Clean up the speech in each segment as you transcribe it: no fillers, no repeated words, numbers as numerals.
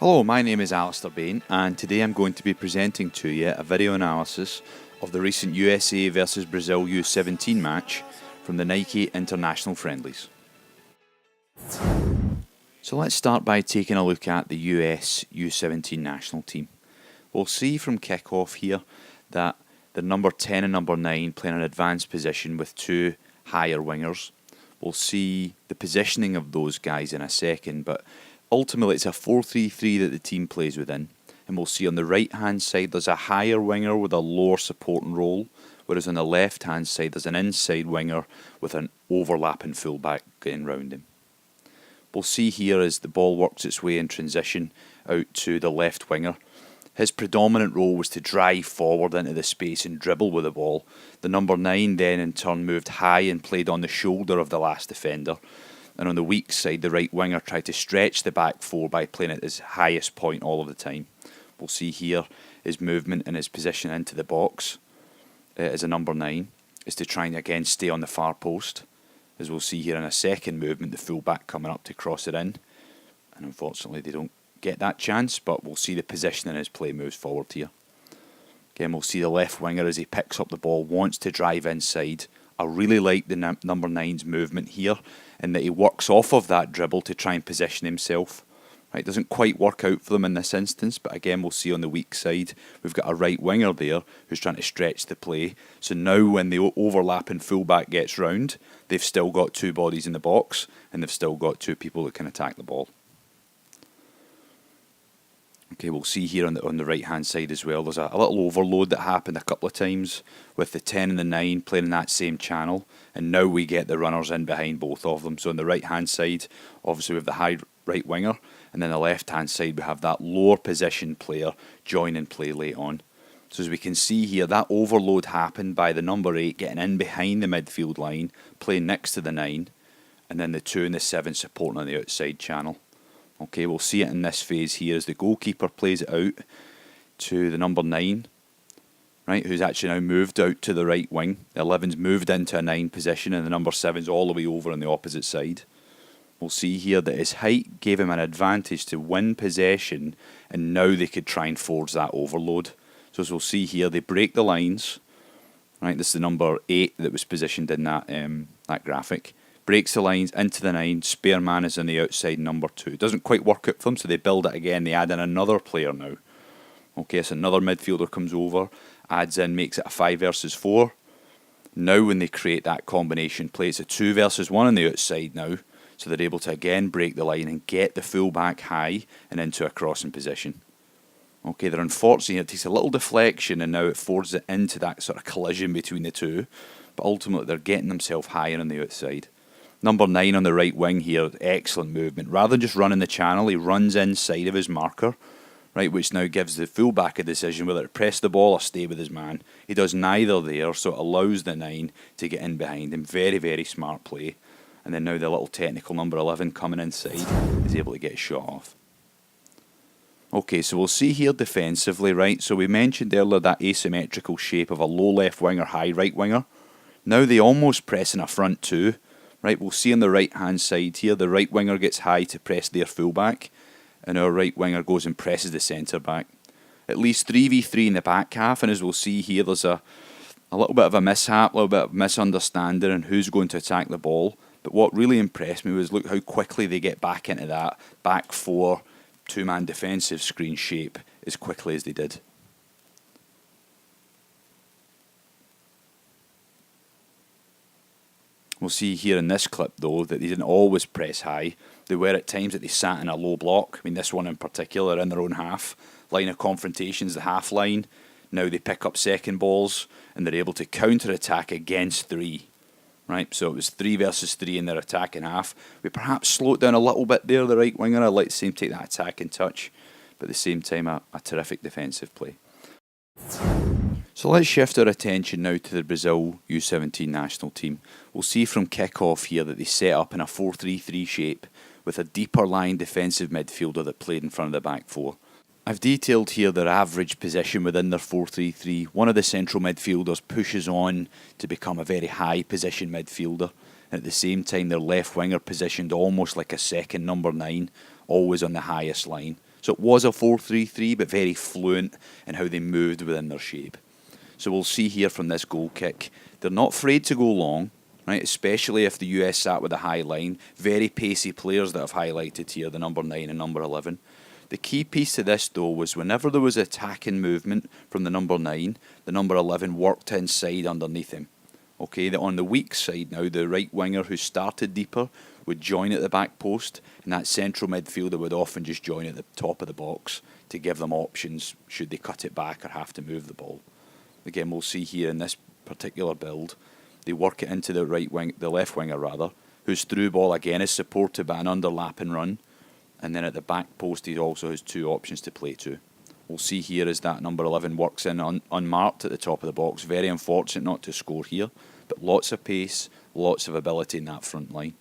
Hello, my name is Alistair Bain, and today I'm going to be presenting to you a video analysis of the recent USA vs Brazil U17 match from the Nike International Friendlies. So let's start by taking a look at the US U17 national team. We'll see from kick-off here that the number 10 and number 9 play in an advanced position with two higher wingers. We'll see the positioning of those guys in a second, but ultimately it's a 4-3-3 that the team plays within. And we'll see on the right hand side there's a higher winger with a lower supporting role, whereas on the left hand side there's an inside winger with an overlapping fullback going round him. We'll see here as the ball works its way in transition out to the left winger. His predominant role was to drive forward into the space and dribble with the ball. The number 9 then in turn moved high and played on the shoulder of the last defender. And on the weak side, the right winger tried to stretch the back four by playing at his highest point all of the time. We'll see here his movement and his position into the box as a number 9 is to try and again stay on the far post. As we'll see here in a second movement, the fullback coming up to cross it in. And unfortunately they don't get that chance, but we'll see the position in his play moves forward here. Again, we'll see the left winger as he picks up the ball, wants to drive inside. I really like the number 9's movement here, in that he works off of that dribble to try and position himself. Right, doesn't quite work out for them in this instance, but again we'll see on the weak side we've got a right winger there who's trying to stretch the play. So now when the overlapping fullback gets round, they've still got two bodies in the box and they've still got two people that can attack the ball. Okay, we'll see here on the right hand side as well, there's a little overload that happened a couple of times with the 10 and the 9 playing in that same channel, and now we get the runners in behind both of them. So on the right hand side, obviously we have the high right winger, and then the left hand side we have that lower position player joining play late on. So as we can see here, that overload happened by the number 8 getting in behind the midfield line, playing next to the 9, and then the 2 and the 7 supporting on the outside channel. Okay, we'll see it in this phase here as the goalkeeper plays it out to the number 9, right, who's actually now moved out to the right wing. The 11's moved into a 9 position and the number 7's all the way over on the opposite side. We'll see here that his height gave him an advantage to win possession, and now they could try and force that overload. So as we'll see here, they break the lines. Right, this is the number 8 that was positioned in that graphic. Breaks the lines into the 9, spare man is on the outside, number 2. It doesn't quite work out for them, so they build it again. They add in another player now. Okay, so another midfielder comes over, adds in, makes it a 5 versus 4. Now when they create that combination play, it's a 2 versus 1 on the outside now. So they're able to again break the line and get the fullback high and into a crossing position. Okay, they're unfortunate, it takes a little deflection and now it forces it into that sort of collision between the two. But ultimately they're getting themselves higher on the outside. Number 9 on the right wing here, excellent movement. Rather than just running the channel, he runs inside of his marker, right, which now gives the fullback a decision whether to press the ball or stay with his man. He does neither there, so it allows the 9 to get in behind him. Very, very smart play. And then now the little technical number 11 coming inside is able to get his shot off. Okay, so we'll see here defensively, right, so we mentioned earlier that asymmetrical shape of a low left winger, high right winger. Now they almost press in a front two. Right, we'll see on the right hand side here, the right winger gets high to press their fullback, and our right winger goes and presses the centre back. At least 3v3 in the back half, and as we'll see here, there's a little bit of a mishap, a little bit of misunderstanding on who's going to attack the ball. But what really impressed me was look how quickly they get back into that back 4 two-man defensive screen shape as quickly as they did. We'll see here in this clip though that they didn't always press high. There were at times that they sat in a low block. I mean, this one in particular in their own half. Line of confrontations, the half line. Now they pick up second balls and they're able to counter-attack against 3. Right, so it was 3 versus 3 in their attacking half. We perhaps slowed down a little bit there, the right winger. I'd like to see him take that attacking touch, but at the same time a terrific defensive play. So let's shift our attention now to the Brazil U17 national team. We'll see from kick-off here that they set up in a 4-3-3 shape with a deeper lying defensive midfielder that played in front of the back 4. I've detailed here their average position within their 4-3-3. One of the central midfielders pushes on to become a very high position midfielder. And at the same time, their left winger positioned almost like a second number 9, always on the highest line. So it was a 4-3-3, but very fluent in how they moved within their shape. So we'll see here from this goal kick, they're not afraid to go long, right? Especially if the US sat with a high line. Very pacey players that I've highlighted here, the number 9 and number 11. The key piece to this, though, was whenever there was attacking movement from the number 9, the number 11 worked inside underneath him. Okay, on the weak side now, the right winger who started deeper would join at the back post, and that central midfielder would often just join at the top of the box to give them options should they cut it back or have to move the ball. Again, we'll see here in this particular build, they work it into the left winger rather, whose through ball again is supported by an underlap and run, and then at the back post he also has 2 options to play to. We'll see here as that number 11 works in unmarked at the top of the box. Very unfortunate not to score here, but lots of pace, lots of ability in that front line.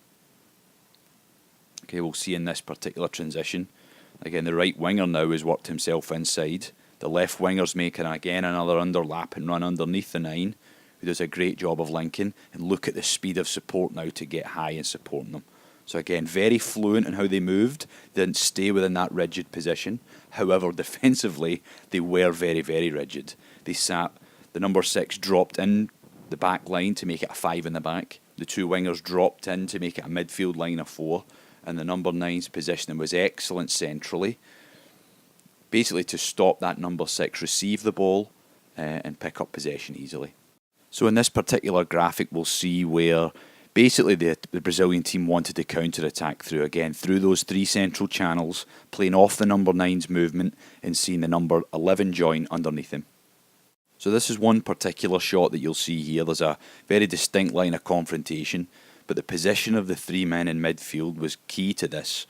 Okay, we'll see in this particular transition. Again, the right winger now has worked himself inside. The left winger's making again another underlap and run underneath the 9, who does a great job of linking. And look at the speed of support now to get high and supporting them. So again, very fluent in how they moved. They didn't stay within that rigid position. However, defensively, they were very, very rigid. They sat, the number 6 dropped in the back line to make it a 5 in the back. The 2 wingers dropped in to make it a midfield line of 4. And the number 9's positioning was excellent centrally, basically to stop that number 6 receive the ball and pick up possession easily. So in this particular graphic, we'll see where basically the Brazilian team wanted to counter-attack through those 3 central channels, playing off the number 9's movement and seeing the number 11 join underneath him. So this is one particular shot that you'll see here. There's a very distinct line of confrontation, but the position of the 3 men in midfield was key to this,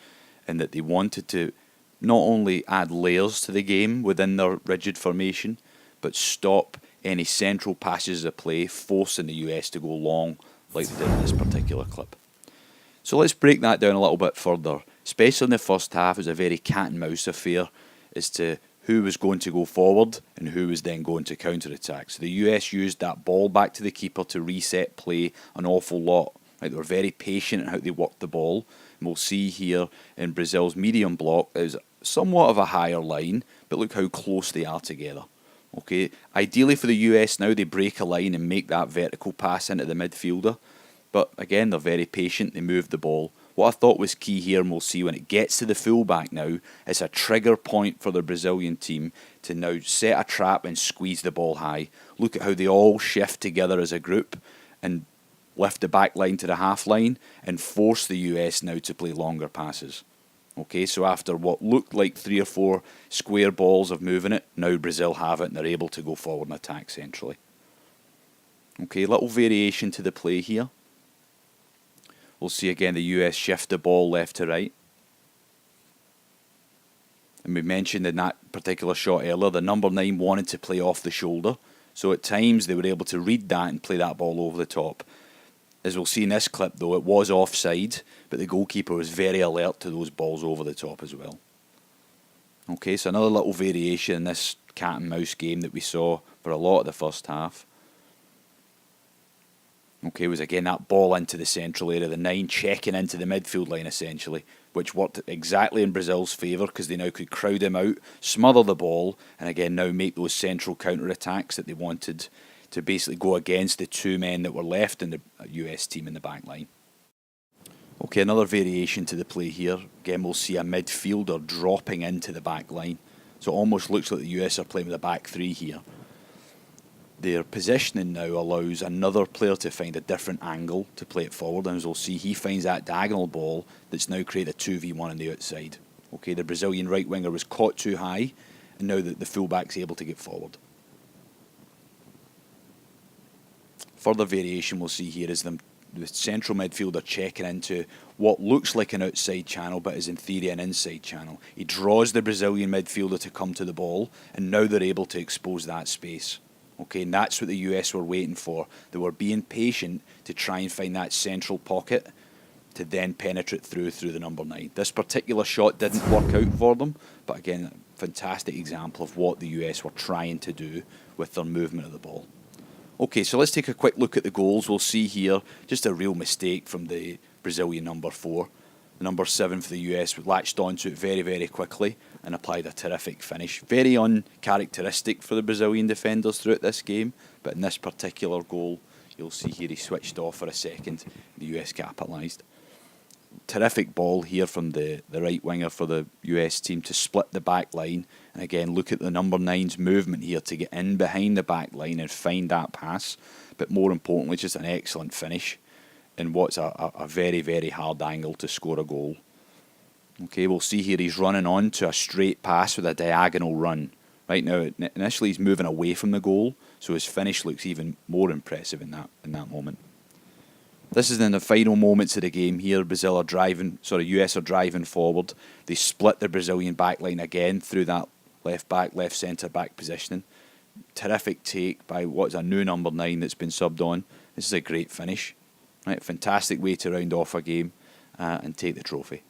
in that they wanted to not only add layers to the game within their rigid formation, but stop any central passages of play, forcing the US to go long like they did in this particular clip. So let's break that down a little bit further. Especially in the first half, it was a very cat and mouse affair as to who was going to go forward and who was then going to counter-attack. So the US used that ball back to the keeper to reset play an awful lot. Right, they were very patient in how they worked the ball. And we'll see here in Brazil's medium block, there's somewhat of a higher line, but look how close they are together. Okay, ideally for the US now, they break a line and make that vertical pass into the midfielder. But again, they're very patient, they move the ball. What I thought was key here, and we'll see when it gets to the fullback now, is a trigger point for the Brazilian team to now set a trap and squeeze the ball high. Look at how they all shift together as a group and lift the back line to the half line and force the US now to play longer passes. Okay, so after what looked like 3 or 4 square balls of moving it, now Brazil have it and they're able to go forward and attack centrally. Okay, little variation to the play here. We'll see again the US shift the ball left to right. And we mentioned in that particular shot earlier, the number 9 wanted to play off the shoulder. So at times they were able to read that and play that ball over the top. As we'll see in this clip though, it was offside, but the goalkeeper was very alert to those balls over the top as well. Okay, so another little variation in this cat and mouse game that we saw for a lot of the first half. Okay, was again that ball into the central area, the 9 checking into the midfield line essentially, which worked exactly in Brazil's favour because they now could crowd him out, smother the ball, and again now make those central counter-attacks that they wanted to basically go against the 2 men that were left in the US team in the back line. Okay, another variation to the play here. Again, we'll see a midfielder dropping into the back line. So it almost looks like the US are playing with a back 3 here. Their positioning now allows another player to find a different angle to play it forward, and as we'll see, he finds that diagonal ball that's now created a 2v1 on the outside. Okay, the Brazilian right winger was caught too high, and now the fullback's able to get forward. Further variation we'll see here is the central midfielder checking into what looks like an outside channel but is in theory an inside channel. He draws the Brazilian midfielder to come to the ball, and now they're able to expose that space. Okay, and that's what the US were waiting for. They were being patient to try and find that central pocket to then penetrate through the number 9. This particular shot didn't work out for them, but again, a fantastic example of what the US were trying to do with their movement of the ball. Okay, so let's take a quick look at the goals. We'll see here just a real mistake from the Brazilian number 4. The number 7 for the US latched onto it very, very quickly and applied a terrific finish. Very uncharacteristic for the Brazilian defenders throughout this game, but in this particular goal, you'll see here he switched off for a second. The US capitalised. Terrific ball here from the right winger for the US team to split the back line. And again, look at the number 9's movement here to get in behind the back line and find that pass. But more importantly, just an excellent finish in what's a very, very hard angle to score a goal. Okay, we'll see here he's running on to a straight pass with a diagonal run. Right now, initially he's moving away from the goal, so his finish looks even more impressive in that moment. This is in the final moments of the game here. US are driving forward. They split the Brazilian backline again through that left back, left centre back positioning. Terrific take by what's a new number 9 that's been subbed on. This is a great finish. Right, fantastic way to round off a game and take the trophy.